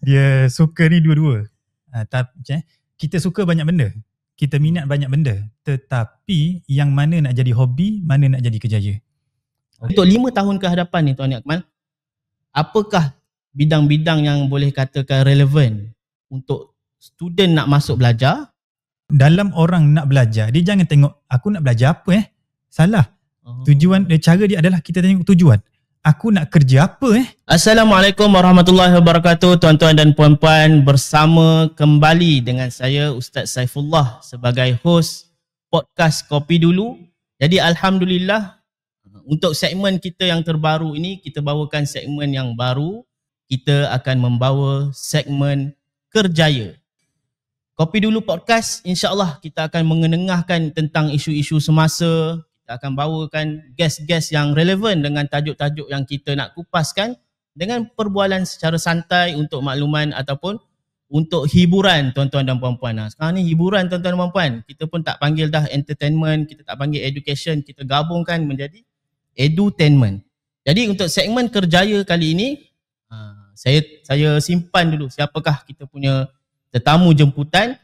Dia suka ni dua-dua. Kita suka banyak benda. Kita minat banyak benda. Tetapi yang mana nak jadi hobi, mana nak jadi kerjaya. Untuk 5 tahun ke hadapan ni Tuan Akmal, apakah bidang-bidang yang boleh katakan relevan untuk student nak masuk belajar? Dalam orang nak belajar, dia jangan tengok aku nak belajar apa Salah. Tujuan, cara dia adalah kita tengok tujuan. Aku nak kerja apa Assalamualaikum warahmatullahi wabarakatuh, tuan-tuan dan puan-puan. Bersama kembali dengan saya Ustaz Saifullah sebagai host podcast Kopi Dulu. Jadi alhamdulillah, untuk segmen kita yang terbaru ini, kita bawakan segmen yang baru. Kita akan membawa segmen Kerjaya. Kopi Dulu Podcast, insyaAllah kita akan mengenengahkan tentang isu-isu semasa. Kita akan bawakan guest-guest yang relevan dengan tajuk-tajuk yang kita nak kupaskan dengan perbualan secara santai untuk makluman ataupun untuk hiburan tuan-tuan dan puan-puan. Sekarang ni hiburan tuan-tuan dan puan-puan. Kita pun tak panggil dah entertainment, kita tak panggil education, kita gabungkan menjadi edutainment. Jadi untuk segmen Kerjaya kali ini, saya simpan dulu siapakah kita punya tetamu jemputan.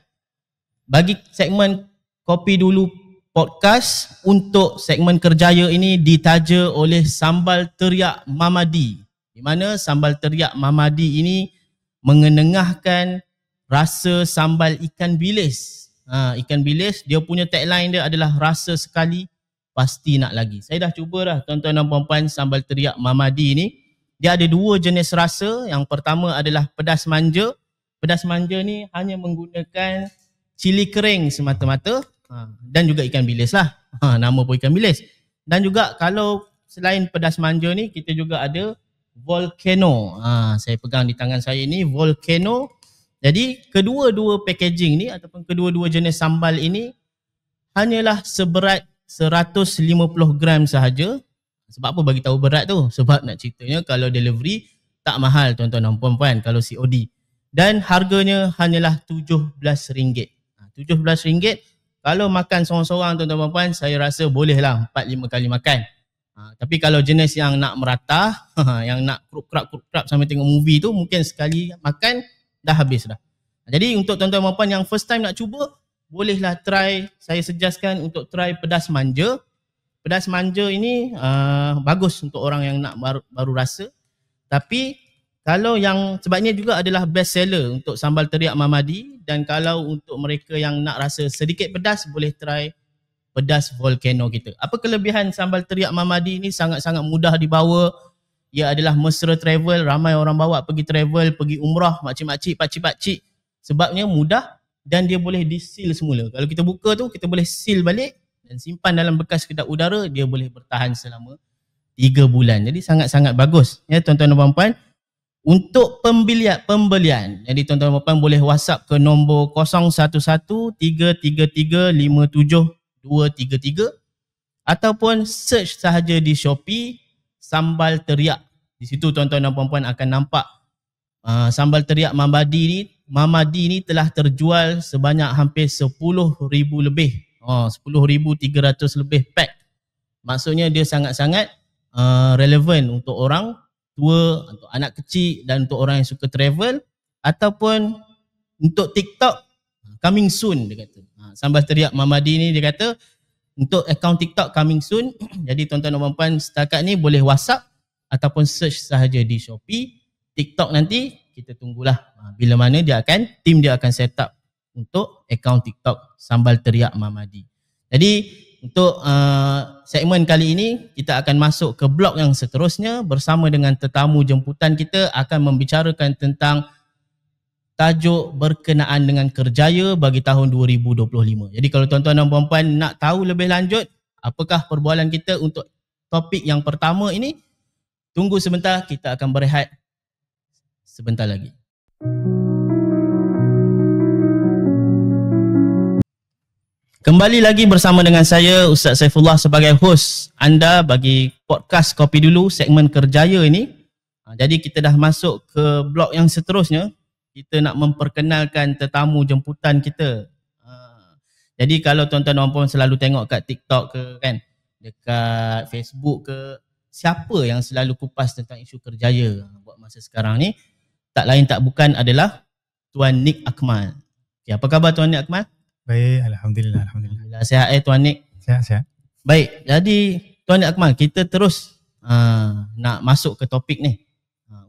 Bagi segmen Kopi Dulu Podcast, untuk segmen Kerjaya ini ditaja oleh Sambal Teriak Mamadi, di mana Sambal Teriak Mamadi ini mengenengahkan rasa sambal ikan bilis. Ikan bilis, dia punya tagline dia adalah rasa sekali pasti nak lagi. Saya dah cuba dah tuan-tuan dan puan-puan Sambal Teriak Mamadi ni. Dia ada 2 jenis rasa. Yang pertama adalah pedas manja. Pedas manja ni hanya menggunakan cili kering semata-mata dan juga ikan bilis lah. Nama pun ikan bilis. Dan juga kalau selain pedas manja ni, kita juga ada volcano. Saya pegang di tangan saya ni volcano. Jadi kedua-dua packaging ni ataupun kedua-dua jenis sambal ini hanyalah seberat 150 gram sahaja. Sebab apa bagi tahu berat tu? Sebab nak ceritanya kalau delivery tak mahal tuan-tuan dan puan-puan kalau COD. Dan harganya hanyalah RM17. RM17. Kalau makan seorang-seorang tuan-tuan dan puan-puan, saya rasa bolehlah 4-5 kali makan. Tapi kalau jenis yang nak merata, yang nak krup-krap sambil tengok movie tu, mungkin sekali makan dah habis dah. Jadi untuk tuan-tuan dan puan-puan yang first time nak cuba, bolehlah try, saya suggestkan untuk try pedas manja. Pedas manja ini bagus untuk orang yang nak baru rasa. Tapi kalau yang sebabnya juga adalah best seller untuk Sambal Teriak Mamadi. Dan kalau untuk mereka yang nak rasa sedikit pedas, boleh try pedas volcano kita. Apa kelebihan Sambal Teriak Mamadi ini? Sangat-sangat mudah dibawa. Ia adalah mesra travel. Ramai orang bawa pergi travel, pergi umrah, makcik-makcik, pakcik-pakcik. Sebabnya mudah dan dia boleh di-seal semula. Kalau kita buka tu, kita boleh seal balik dan simpan dalam bekas kedap udara. Dia boleh bertahan selama 3 bulan. Jadi sangat-sangat bagus ya tuan-tuan dan puan-puan. Untuk pembelian, jadi tuan-tuan dan puan-puan boleh WhatsApp ke nombor 0113335723 ataupun search sahaja di Shopee Sambal Teriak. Di situ tuan-tuan dan puan-puan akan nampak Sambal Teriak Mamadi ni telah terjual sebanyak hampir 10,000 lebih. 10,300 lebih pack. Maksudnya dia sangat-sangat relevan untuk orang tua, untuk anak kecil dan untuk orang yang suka travel ataupun untuk TikTok coming soon dia kata. Sambal Teriak Mamadi ni dia kata untuk akaun TikTok coming soon. Jadi tuan-tuan dan puan-puan setakat ni boleh WhatsApp ataupun search sahaja di Shopee. TikTok nanti kita tunggulah bila mana tim dia akan set up untuk akaun TikTok Sambal Teriak Mamadi. Jadi untuk segmen kali ini, kita akan masuk ke blok yang seterusnya bersama dengan tetamu jemputan kita akan membicarakan tentang tajuk berkenaan dengan kerjaya bagi tahun 2025. Jadi kalau tuan-tuan dan puan-puan nak tahu lebih lanjut apakah perbualan kita untuk topik yang pertama ini, tunggu sebentar, kita akan berehat sebentar lagi. Kembali lagi bersama dengan saya Ustaz Saifullah sebagai host anda bagi podcast Kopi Dulu segmen Kerjaya ini. Jadi kita dah masuk ke blok yang seterusnya. Kita nak memperkenalkan tetamu jemputan kita. Jadi kalau tuan-tuan dan puan selalu tengok kat TikTok ke kan, dekat Facebook ke, siapa yang selalu kupas tentang isu kerjaya buat masa sekarang ni? tak lain tak bukan adalah Tuan Nick Akmal. Okay, apa khabar Tuan Nick Akmal? Baik, Alhamdulillah. Alhamdulillah. Sihat Tuan Nick? Sihat. Baik, jadi Tuan Nick Akmal, kita terus nak masuk ke topik ni.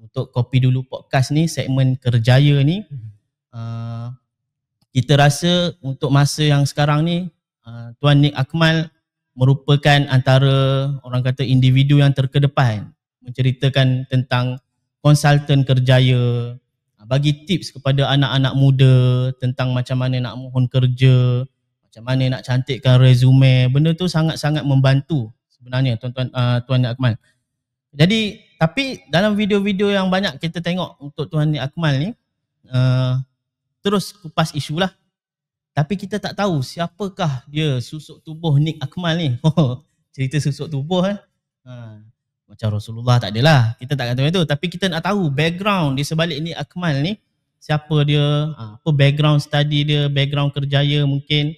Untuk Kopi Dulu Podcast ni, segmen kerjaya ni, kita rasa untuk masa yang sekarang ni, Tuan Nick Akmal merupakan antara orang kata individu yang terkedepan menceritakan tentang konsultan kerjaya, bagi tips kepada anak-anak muda tentang macam mana nak mohon kerja, macam mana nak cantikkan resume. Benda tu sangat-sangat membantu sebenarnya Tuan Nick Akmal. Jadi tapi dalam video-video yang banyak kita tengok untuk Tuan Nick Akmal ni, terus kupas isu lah. Tapi kita tak tahu siapakah dia susuk tubuh Nick Akmal ni. Cerita susuk tubuh macam Rasulullah tak adalah. Kita tak kata itu. Tapi kita nak tahu background di sebalik Nick Akmal ni. Siapa dia, apa background study dia, background kerjaya mungkin.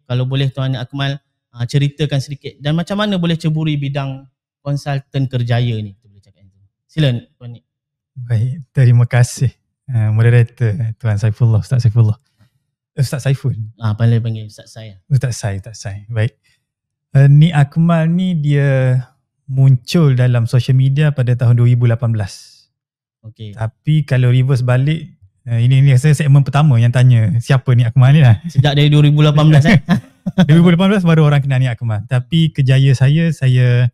Kalau boleh Tuan Nick Akmal ceritakan sedikit. Dan macam mana boleh ceburi bidang konsultan kerjaya ni. Sila Tuan Nick. Baik, terima kasih moderator Tuan Saifullah, Ustaz Saifullah. Ustaz Saiful. Pandai panggil Ustaz saya. Ustaz Sai. Baik. Nick Akmal ni dia muncul dalam social media pada tahun 2018. Okey. Tapi kalau reverse balik, ini saya segmen pertama yang tanya siapa Nick Akmal ni lah. Sejak dari 2018 2018 baru orang kenal Nick Akmal. Tapi kejaya saya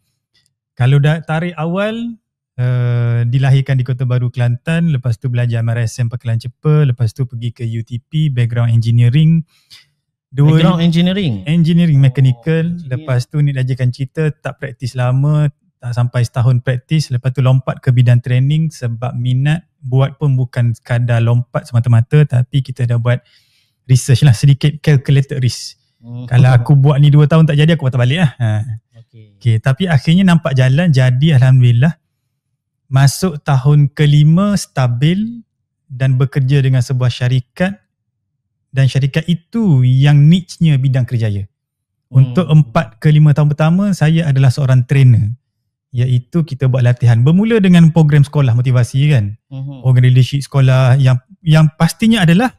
kalau dah tarik awal, dilahirkan di Kota Baru, Kelantan. Lepas tu belajar MRSM Peklan Cepa. Lepas tu pergi ke UTP, background engineering. Engineering mechanical. Lepas tu ni ajarkan cerita, tak praktis lama, tak sampai setahun praktis. Lepas tu lompat ke bidang training sebab minat. Buat pun bukan sekadar lompat semata-mata, tapi kita dah buat research lah, sedikit calculated risk. Kalau aku buat ni 2 tahun tak jadi, aku patah balik lah. Okay, tapi akhirnya nampak jalan, jadi Alhamdulillah. Masuk tahun ke-5 stabil dan bekerja dengan sebuah syarikat. Dan syarikat itu yang niche-nya bidang kerjaya. Untuk 4 ke 5 tahun pertama, saya adalah seorang trainer. Iaitu kita buat latihan. Bermula dengan program sekolah motivasi kan. Program leadership sekolah yang pastinya adalah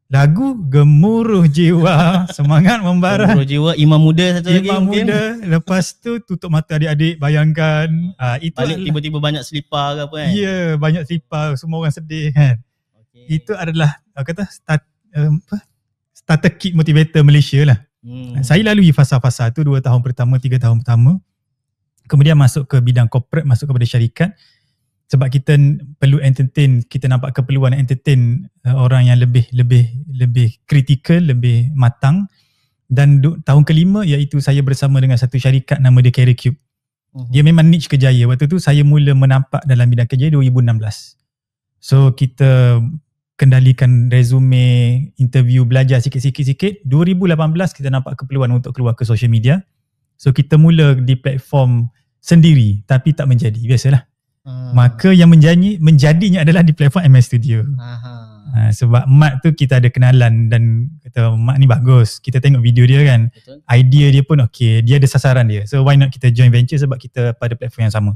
lagu Gemuruh Jiwa, Semangat Membara. Gemuruh Jiwa, Imam Muda satu lagi mungkin. Lepas tu tutup mata adik-adik, bayangkan. Itu balik tiba-tiba banyak selipar ke apa kan. Ya, banyak selipar, semua orang sedih kan. Itu adalah starter kit motivator Malaysia lah. Saya lalui fasa-fasa tu 2 tahun pertama, 3 tahun pertama. Kemudian masuk ke bidang corporate, masuk kepada syarikat. Sebab kita perlu entertain, kita nampak keperluan entertain orang yang lebih kritikal, lebih matang. Dan tahun ke-5 iaitu saya bersama dengan satu syarikat nama dia Career Cube. Dia memang niche kerjaya. Waktu tu saya mula menampak dalam bidang kerjaya 2016. So kita kendalikan resume, interview, belajar sikit-sikit. 2018 kita nampak keperluan untuk keluar ke social media. So kita mula di platform sendiri tapi tak menjadi, biasalah. Maka yang menjadinya adalah di platform MS Studio. Sebab Mat tu kita ada kenalan dan kata Mat ni bagus, kita tengok video dia kan. Betul. Idea dia pun okey, dia ada sasaran dia. So why not kita join venture sebab kita pada platform yang sama.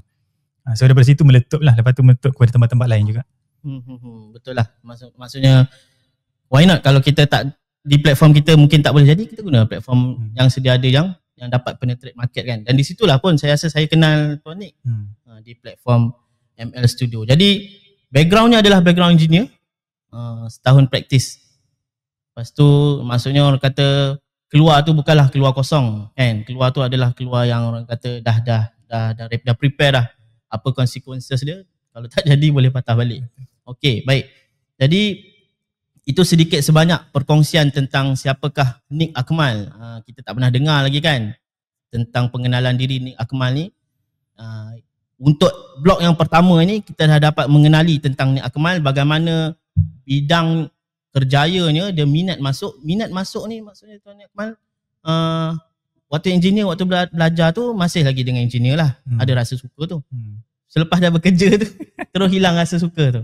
So daripada situ meletup lah, lepas tu meletup kepada tempat-tempat lain juga. Betul lah. Maksudnya why not kalau kita tak di platform kita mungkin tak boleh jadi, kita guna platform yang sedia ada yang dapat penetrate market kan. Dan di situlah pun saya rasa saya kenal Tuan Nick di platform ML Studio. Jadi backgroundnya adalah background engineer, setahun praktis. Lepas tu maksudnya orang kata keluar tu bukanlah keluar kosong kan. Keluar tu adalah keluar yang orang kata dah prepare dah apa consequences dia. Kalau tak jadi boleh patah balik. Okey, baik. Jadi itu sedikit sebanyak perkongsian tentang siapakah Nick Akmal. Kita tak pernah dengar lagi kan tentang pengenalan diri Nick Akmal ni. Untuk blog yang pertama ni kita dah dapat mengenali tentang Nick Akmal, bagaimana bidang kerjayanya dia minat masuk ni maksudnya Tuan Nick Akmal waktu engineer, waktu belajar tu masih lagi dengan engineer lah. Ada rasa suka tu. Selepas dah bekerja tu terus hilang rasa suka tu.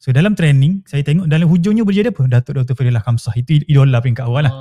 So dalam training saya tengok dalam hujungnya berjaya apa? Datuk Dr. Fadilah Khamsah. Itu idola peringkat awal lah.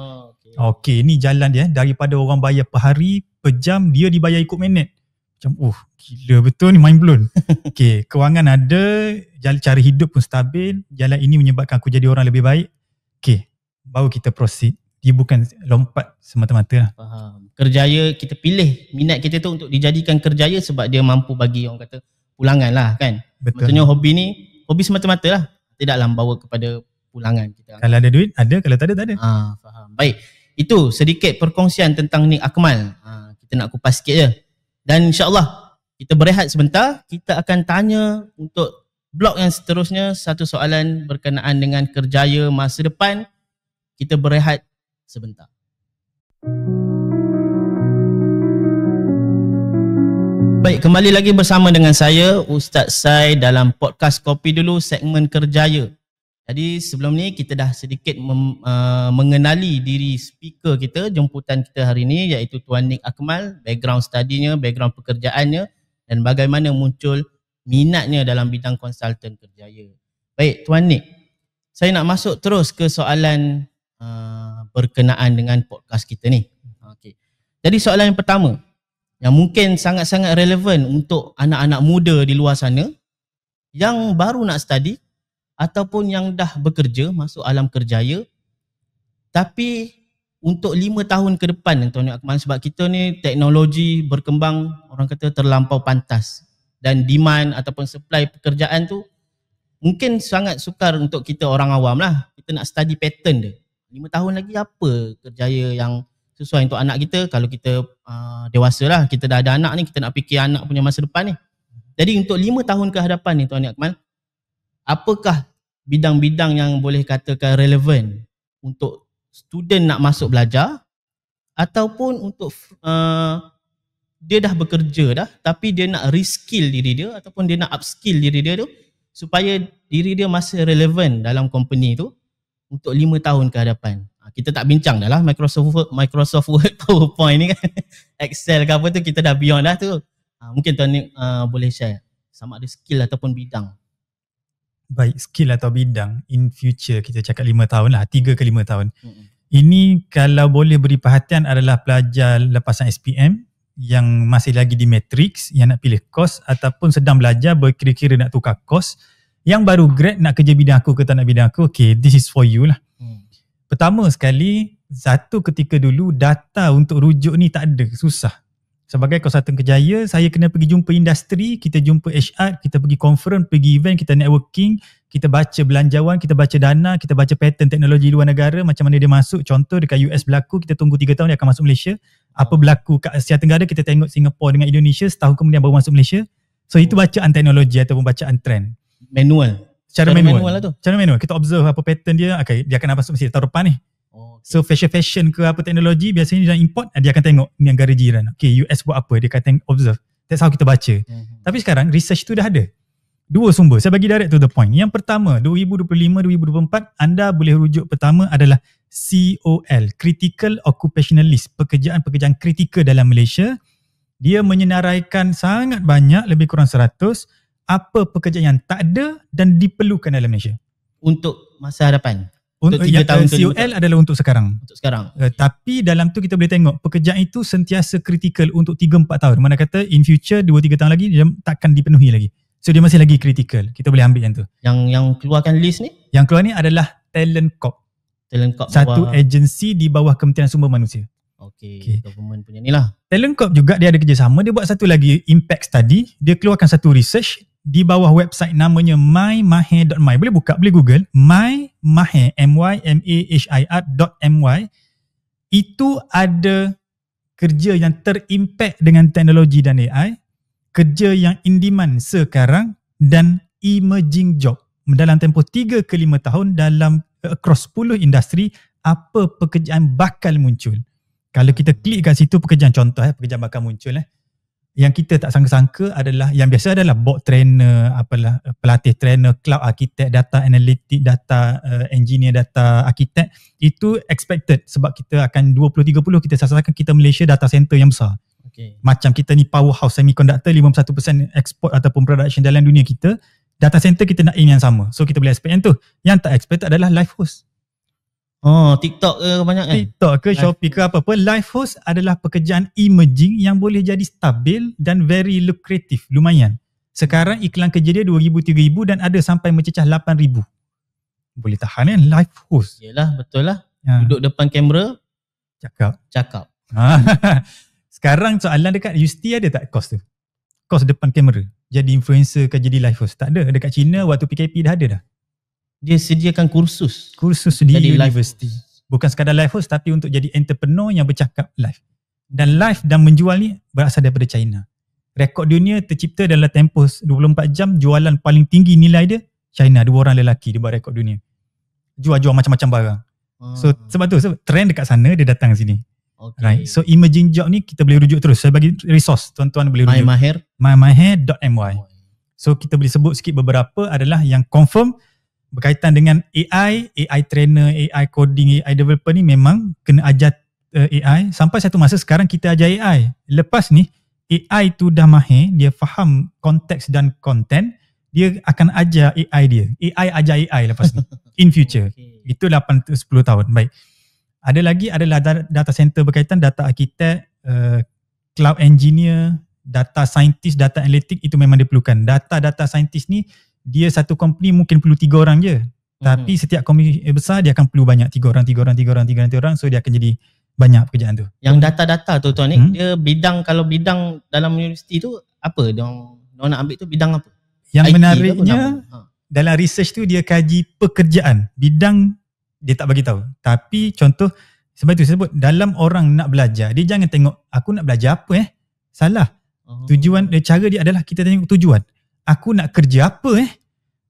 Okey, ni jalan dia daripada orang bayar per hari, per jam, dia dibayar ikut minit. Macam gila betul ni, mind blown. Okay, kewangan ada, jalan cara hidup pun stabil, jalan ini menyebabkan aku jadi orang lebih baik. Okay, baru kita proceed. Dia bukan lompat semata-mata lah. Faham. Kerjaya kita pilih minat kita tu untuk dijadikan kerjaya sebab dia mampu bagi orang kata pulangan lah kan. Betul. Maksudnya hobi ni hobi semata-mata lah, tidaklah membawa kepada pulangan kita. Kalau ada duit ada, kalau tak ada tak ada. Faham. Baik, itu sedikit perkongsian tentang Nik Akmal. Kita nak kupas sikit je. Dan insyaAllah kita berehat sebentar. Kita akan tanya untuk blok yang seterusnya satu soalan berkenaan dengan kerjaya masa depan. Kita berehat sebentar. Baik, kembali lagi bersama dengan saya Ustaz Sai dalam podcast Kopi Dulu segmen kerjaya. Jadi sebelum ni kita dah sedikit mengenali diri speaker kita, jemputan kita hari ni, iaitu Tuan Nik Akmal, background studinya, background pekerjaannya dan bagaimana muncul minatnya dalam bidang konsultan kerjaya. Baik Tuan Nik, saya nak masuk terus ke soalan berkenaan dengan podcast kita ni. Okay. Jadi soalan yang pertama, yang mungkin sangat-sangat relevan untuk anak-anak muda di luar sana yang baru nak study ataupun yang dah bekerja, masuk alam kerjaya, tapi untuk 5 tahun ke depan Tuan Akmal, sebab kita ni teknologi berkembang, orang kata terlampau pantas, dan demand ataupun supply pekerjaan tu mungkin sangat sukar untuk kita orang awam lah. Kita nak study pattern dia. 5 tahun lagi apa kerjaya yang sesuai untuk anak kita. Kalau kita dewasa lah, kita dah ada anak ni, kita nak fikir anak punya masa depan ni. Jadi untuk 5 tahun ke hadapan ni Tuan Akmal, apakah bidang-bidang yang boleh katakan relevan untuk student nak masuk belajar ataupun untuk dia dah bekerja dah tapi dia nak reskill diri dia ataupun dia nak upskill diri dia tu supaya diri dia masih relevan dalam company tu untuk 5 tahun ke hadapan. Kita tak bincang dah lah Microsoft Word, PowerPoint ni kan, Excel ke apa tu, kita dah beyond dah tu. Mungkin Tuan Nik boleh share sama ada skill ataupun bidang. Baik, skill atau bidang in future, kita cakap 5 tahun lah, 3 ke 5 tahun. Ini kalau boleh beri perhatian adalah pelajar lepasan SPM yang masih lagi di matrix, yang nak pilih kos ataupun sedang belajar berkira-kira nak tukar kos, yang baru grad nak kerja bidang aku ke tak nak bidang aku. Okay, this is for you lah. Pertama sekali, satu ketika dulu data untuk rujuk ni tak ada, susah. Sebagai konsultan kerjaya, saya kena pergi jumpa industri, kita jumpa HR, kita pergi conference, pergi event, kita networking, kita baca belanjawan, kita baca dana, kita baca pattern teknologi luar negara, macam mana dia masuk. Contoh dekat US berlaku, kita tunggu 3 tahun dia akan masuk Malaysia. Apa berlaku kat Asia Tenggara, kita tengok Singapura dengan Indonesia, setahun kemudian baru masuk Malaysia. So itu bacaan teknologi ataupun bacaan trend. Manual. Cara manual lah tu. Cara manual, kita observe apa pattern dia, okay, dia akan masuk mesti tahun depan ni. So fashion ke apa teknologi, biasanya dia import, dia akan tengok ni negara jiran. Okay, US buat apa, dia akan tengok, observe. That's how kita baca. Tapi sekarang research tu dah ada. 2 sumber, saya bagi direct to the point. Yang pertama, 2025-2024, anda boleh rujuk pertama adalah COL, Critical Occupational List, pekerjaan-pekerjaan kritikal dalam Malaysia. Dia menyenaraikan sangat banyak, lebih kurang 100, apa pekerjaan yang tak ada dan diperlukan dalam Malaysia. Untuk masa hadapan? Untuk 3 tahun COL adalah untuk sekarang. Untuk sekarang. Tapi dalam tu kita boleh tengok pekerjaan itu sentiasa kritikal untuk 3-4 tahun. Mana kata in future 2-3 tahun lagi dia takkan dipenuhi lagi. So dia masih lagi kritikal. Kita boleh ambil yang tu. Yang keluarkan list ni? Yang keluar ni adalah Talent Corp. Talent Corp satu agensi di bawah Kementerian Sumber Manusia. Okay. Government punya ni lah. Talent Corp juga dia ada kerjasama. Dia buat satu lagi impact study. Dia keluarkan satu research di bawah website namanya mymaher.my. Boleh buka, boleh Google mymaher, mymahir.my. Itu ada kerja yang terimpact dengan teknologi dan AI, kerja yang in demand sekarang dan emerging job. Dalam tempoh 3 ke 5 tahun dalam across 10 industri, apa pekerjaan bakal muncul. Kalau kita klik kat situ pekerjaan contoh, pekerjaan bakal muncul yang kita tak sangka-sangka adalah, yang biasa adalah bot trainer, pelatih trainer, cloud architect, data analytic, data engineer, data architect. Itu expected sebab kita akan 2030 kita sasarkan kita Malaysia data center yang besar. Macam kita ni powerhouse semiconductor, 51% export ataupun production dalam dunia kita, data center kita nak aim yang sama. So kita boleh expect yang tu. Yang tak expect adalah live host. Oh, TikTok ke banyak kan? TikTok ke Shopee ke apa-apa, live host adalah pekerjaan emerging yang boleh jadi stabil dan very lucrative, lumayan. Sekarang iklan kerja dia 2,000, 3,000 dan ada sampai mencecah 8,000. Boleh tahan kan live host. Yelah, betul lah. Duduk depan kamera, cakap. Sekarang soalan dekat Yusti ada tak kos tu? Kos depan kamera. Jadi influencer ke jadi live host? Tak ada. Dekat China waktu PKP dah ada dah. Dia sediakan kursus di jadi universiti. Bukan sekadar live host tapi untuk jadi entrepreneur yang bercakap live. Dan live dan menjual ni berasal daripada China. Rekod dunia tercipta dalam tempoh 24 jam, jualan paling tinggi nilai dia China, 2 orang lelaki dia buat rekod dunia. Jual macam-macam barang. So sebab tu trend dekat sana dia datang sini. Okay. Right. So emerging job ni kita boleh rujuk terus. Saya bagi resource, tuan-tuan boleh rujuk. mymaher.my. So kita boleh sebut sikit beberapa adalah yang confirm berkaitan dengan AI trainer, AI coding, AI developer ni memang kena ajar AI. Sampai satu masa sekarang kita ajar AI. Lepas ni AI tu dah mahir, dia faham konteks dan content, dia akan ajar AI dia. AI ajar AI lepas ni. In future. Itu 8-10 tahun. Baik. Ada lagi adalah data center berkaitan, data architect, cloud engineer, data scientist, data analytic, itu memang diperlukan. Data scientist ni dia satu company mungkin perlu 3 orang je. Tapi setiap company besar dia akan perlu banyak 3 orang. So dia akan jadi banyak pekerjaan tu. Yang data-data tu tuan ni, dia bidang, kalau bidang dalam universiti tu apa? Diorang nak ambil tu bidang apa? Yang IT menariknya dalam research tu dia kaji pekerjaan. Bidang dia tak bagi tahu. Tapi contoh, sebab itu saya sebut dalam orang nak belajar, dia jangan tengok aku nak belajar apa salah. Tujuan cara dia adalah kita tengok tujuan. Aku nak kerja apa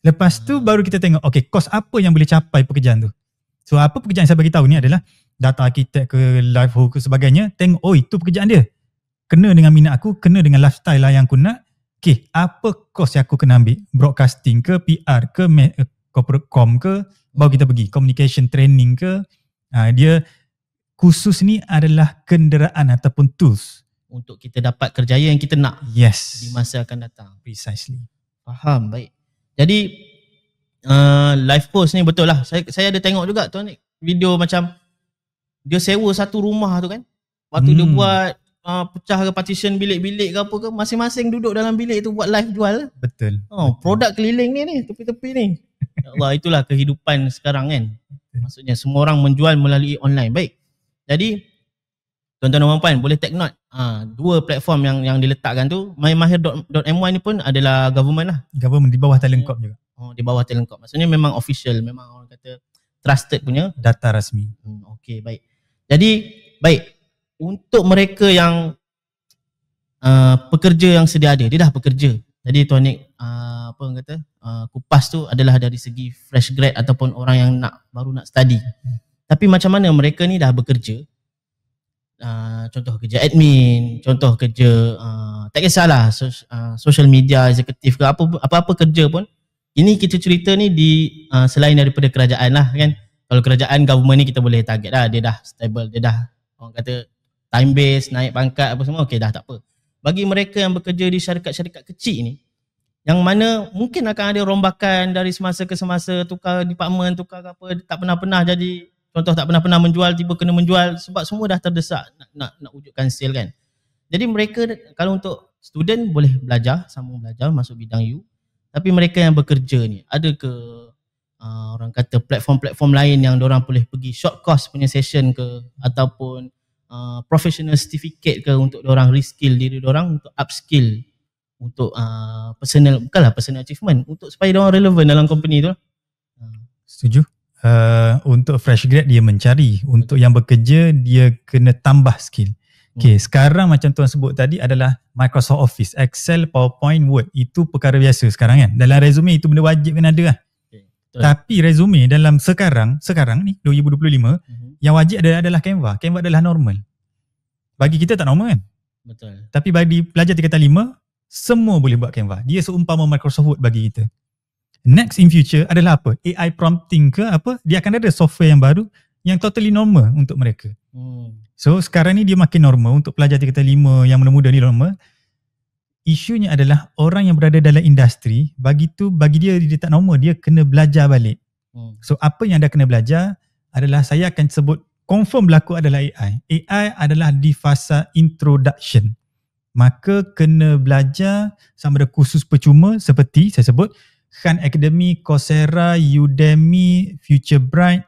Lepas tu baru kita tengok okey, kos apa yang boleh capai pekerjaan tu. So apa pekerjaan saya bagi tahu ni adalah data architect ke live host ke sebagainya, tengok itu pekerjaan dia. Kena dengan minat aku, kena dengan lifestyle lah yang aku nak. Okey, apa kos yang aku kena ambil? Broadcasting ke, PR ke, corporate com ke, baru kita pergi communication training ke. Dia khusus ni adalah kenderaan ataupun tools untuk kita dapat kerjaya yang kita nak. Yes. Di masa akan datang. Precisely. Faham, baik. Jadi live host ni betul lah. Saya ada tengok juga tuan ni video macam dia sewa satu rumah tu kan. Waktu dia buat pecah ke partition bilik-bilik ke apa ke, masing-masing duduk dalam bilik tu buat live jual. Betul. Produk keliling ni tepi-tepi ni. Ya Allah, itulah kehidupan sekarang kan. Maksudnya semua orang menjual melalui online. Baik. Jadi tuan-tuan dan puan boleh take note. 2 platform yang diletakkan tu, mymaher.my ni pun adalah government lah. Government di bawah Talent Corp juga. Di bawah Talent Corp. Maksudnya memang official, memang orang kata trusted punya data rasmi. Okey, baik. Jadi baik, untuk mereka yang pekerja yang sedia ada, dia dah bekerja. Jadi tuan Nik apa orang kata kupas tu adalah dari segi fresh grad ataupun orang yang baru nak study. Tapi macam mana mereka ni dah bekerja? Contoh kerja admin, contoh kerja tak kisahlah social media eksekutif ke apa-apa kerja pun. Ini kita cerita ni selain daripada kerajaan lah kan. Kalau kerajaan government ni kita boleh target lah, dia dah stable, dia dah orang kata time base, naik pangkat apa semua, okey dah tak apa. Bagi mereka yang bekerja di syarikat-syarikat kecil ni, yang mana mungkin akan ada rombakan dari semasa ke semasa, tukar department, tukar apa, tak pernah jadi, contoh tak pernah menjual, tiba kena menjual sebab semua dah terdesak nak wujudkan sale kan. Jadi mereka kalau untuk student boleh belajar, sambung belajar masuk bidang U. Tapi mereka yang bekerja ni, ada ke orang kata platform-platform lain yang diorang boleh pergi short course punya session ke, ataupun professional certificate ke untuk diorang reskill diri diorang, untuk upskill, untuk personal, bukanlah personal achievement, untuk supaya diorang relevan dalam company tu. Setuju. Untuk fresh grad dia mencari, untuk yang bekerja dia kena tambah skill. Okay, sekarang macam tuan sebut tadi adalah Microsoft Office, Excel, PowerPoint, Word. Itu perkara biasa sekarang kan. Dalam resume itu benda wajib kena ada lah. Tapi resume dalam sekarang ni 2025 yang wajib adalah Canva. Canva adalah normal. Bagi kita tak normal kan? Betul. Tapi bagi pelajar tingkatan 5 semua boleh buat Canva. Dia seumpama Microsoft Word bagi kita. Next in future adalah apa? AI prompting ke apa? Dia akan ada software yang baru yang totally normal untuk mereka. So sekarang ni dia makin normal untuk pelajar tingkatan 5 yang muda-muda ni normal. Isunya adalah orang yang berada dalam industri, bagi dia tak normal, dia kena belajar balik. So apa yang dah kena belajar, adalah saya akan sebut confirm berlaku adalah AI. AI adalah di fasa introduction. Maka kena belajar sama ada kursus percuma seperti saya sebut Khan Academy, Coursera, Udemy, FutureBright,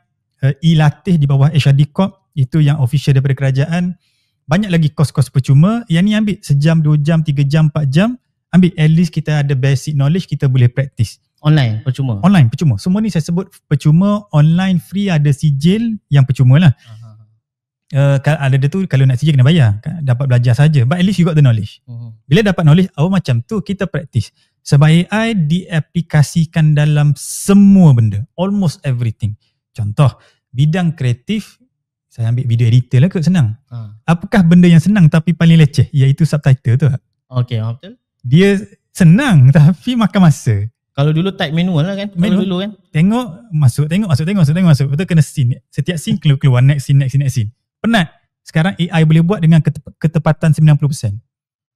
e-latih di bawah HRD Corp, itu yang official daripada kerajaan. Banyak lagi kos-kos percuma. Yang ni ambil sejam, 2 jam, 3 jam, 4 jam. Ambil, at least kita ada basic knowledge, kita boleh practice. Online percuma. Online percuma. Semua ni saya sebut percuma, online free, ada sijil yang percuma lah. Ada dia tu kalau nak sijil kena bayar, dapat belajar saja. But at least you got the knowledge. Bila dapat knowledge, macam tu kita practice. Sebab AI diaplikasikan dalam semua benda, almost everything. Contoh, bidang kreatif, saya ambil video editor lah kot, senang. Apakah benda yang senang tapi paling leceh? Iaitu subtitle tu. Okay, betul. Dia senang tapi makan masa. Kalau dulu type manual lah kan? Manual. Dulu kan? Tengok, masuk. Betul kena scene. Setiap scene keluar, next scene. Penat. Sekarang AI boleh buat dengan ketepatan 90%.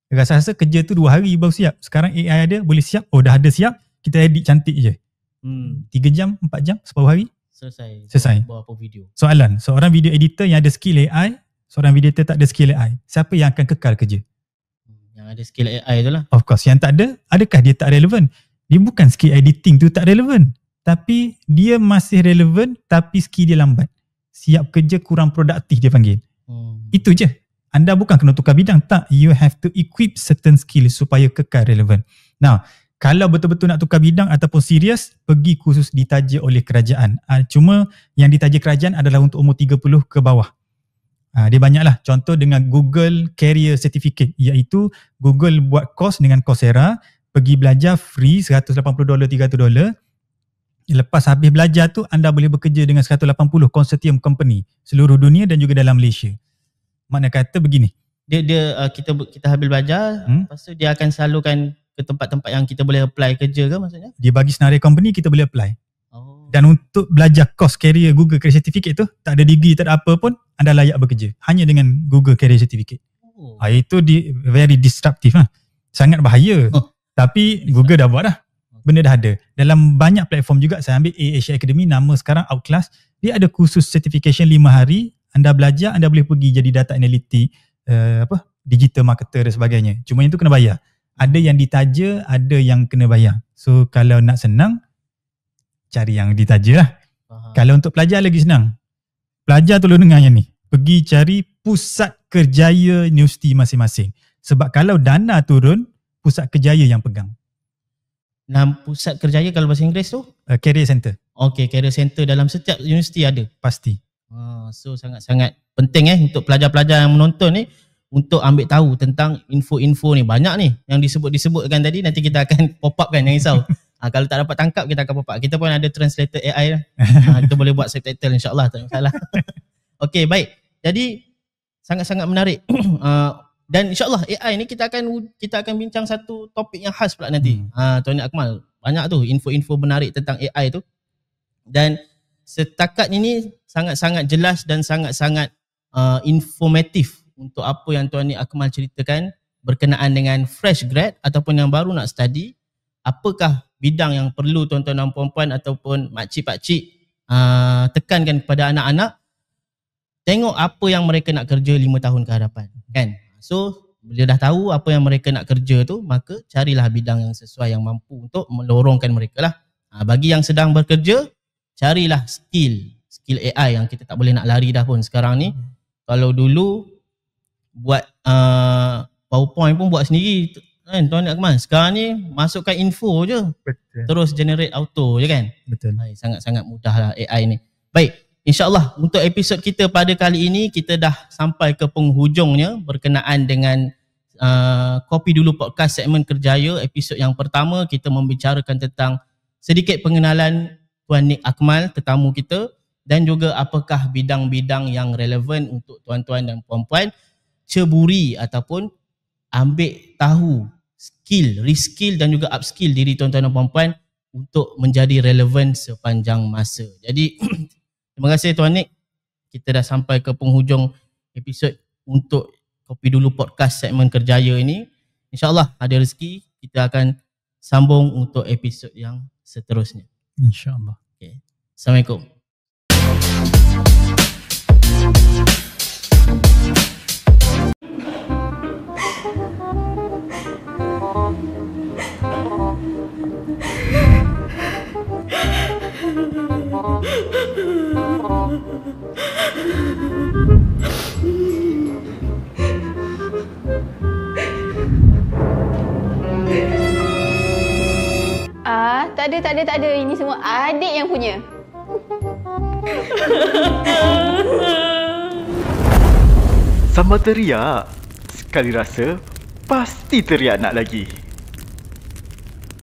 Rasa-rasa kerja tu 2 hari baru siap. Sekarang AI ada, boleh siap. Dah ada siap, kita edit cantik je. 3 jam, 4 jam, separuh hari. Selesai. Buat apa video. Soalan, seorang video editor yang ada skill AI, seorang video editor tak ada skill AI. Siapa yang akan kekal kerja? Yang ada skill AI tu lah. Of course, yang tak ada, adakah dia tak relevan? Dia bukan skill editing tu tak relevan. Tapi dia masih relevan tapi skill dia lambat. Siap kerja kurang produktif dia panggil. Itu je. Anda bukan kena tukar bidang. Tak, you have to equip certain skill supaya kekal relevan. Now, kalau betul-betul nak tukar bidang ataupun serius, pergi kursus ditaja oleh kerajaan. Cuma yang ditaja kerajaan adalah untuk umur 30 ke bawah. Dia banyaklah. Contoh dengan Google Career Certificate, iaitu Google buat course dengan Coursera, pergi belajar free $180, $300. Lepas habis belajar tu, anda boleh bekerja dengan 180 consortium company seluruh dunia dan juga dalam Malaysia. Makna kata begini. Kita habis belajar, lepas tu dia akan salurkan ke tempat-tempat yang kita boleh apply kerja ke maksudnya? Dia bagi senarai company, kita boleh apply. Dan untuk belajar course career Google Career Certificate tu, tak ada degree, tak ada apa pun, anda layak bekerja. Hanya dengan Google Career Certificate. Itu very disruptive lah. Sangat bahaya. Tapi Google dah buat dah. Benda dah ada. Dalam banyak platform juga, saya ambil Asia Academy, nama sekarang Outclass. Dia ada kursus certification 5 hari. Anda belajar, anda boleh pergi jadi data analytic, digital marketer dan sebagainya. Cuma yang tu kena bayar. Ada yang ditaja, ada yang kena bayar. So kalau nak senang, cari yang ditaja lah. Kalau untuk pelajar lagi senang. Pelajar tolong dengar yang ni. Pergi cari pusat kerjaya universiti masing-masing. Sebab kalau dana turun, pusat kerjaya yang pegang. Pusat kerjaya kalau bahasa Inggeris tu? Career Center. Okay, Career Center dalam setiap universiti ada? Pasti. So sangat-sangat penting untuk pelajar-pelajar yang menonton ni untuk ambil tahu tentang info-info ni. Banyak ni yang disebutkan tadi, nanti kita akan pop up kan, jangan risau. Kalau tak dapat tangkap, kita akan pop up. Kita pun ada translator AI lah. Kita boleh buat subtitle insyaAllah, tak masalah. Okay, baik. Jadi sangat-sangat menarik. Dan insyaAllah AI ni kita akan bincang satu topik yang khas pula nanti. Tuan Nik Akmal, banyak tu info-info menarik tentang AI tu. Dan setakat ini sangat-sangat jelas dan sangat-sangat informatif untuk apa yang Tuan Nik Akmal ceritakan berkenaan dengan fresh grad ataupun yang baru nak study. Apakah bidang yang perlu tuan-tuan dan puan-puan ataupun makcik-pakcik tekankan kepada anak-anak. Tengok apa yang mereka nak kerja 5 tahun ke hadapan, kan? So, bila dah tahu apa yang mereka nak kerja tu, maka carilah bidang yang sesuai, yang mampu untuk melorongkan mereka lah. Bagi yang sedang bekerja, carilah skill AI yang kita tak boleh nak lari dah pun sekarang ni. Kalau dulu buat PowerPoint pun buat sendiri kan, Tuan Nik Akmal. Sekarang ni masukkan info je. Betul. Terus generate auto je kan. Betul. Sangat-sangat mudah lah AI ni. Baik. InsyaAllah untuk episod kita pada kali ini, kita dah sampai ke penghujungnya berkenaan dengan Kopi Dulu Podcast segmen Kerjaya. Episod yang pertama kita membicarakan tentang sedikit pengenalan Tuan Nik Akmal, tetamu kita, dan juga apakah bidang-bidang yang relevan untuk tuan-tuan dan puan-puan ceburi ataupun ambil tahu skill, reskill dan juga upskill diri tuan-tuan dan puan-puan untuk menjadi relevan sepanjang masa. Jadi terima kasih Tuan Nik. Kita dah sampai ke penghujung episod untuk Kopi Dulu Podcast segmen Kerjaya ini. InsyaAllah ada rezeki, kita akan sambung untuk episod yang seterusnya. InsyaAllah. Okay. Assalamualaikum. Tak ada. Ini semua adik yang punya. Sambal teriak. Sekali rasa, pasti teriak nak lagi.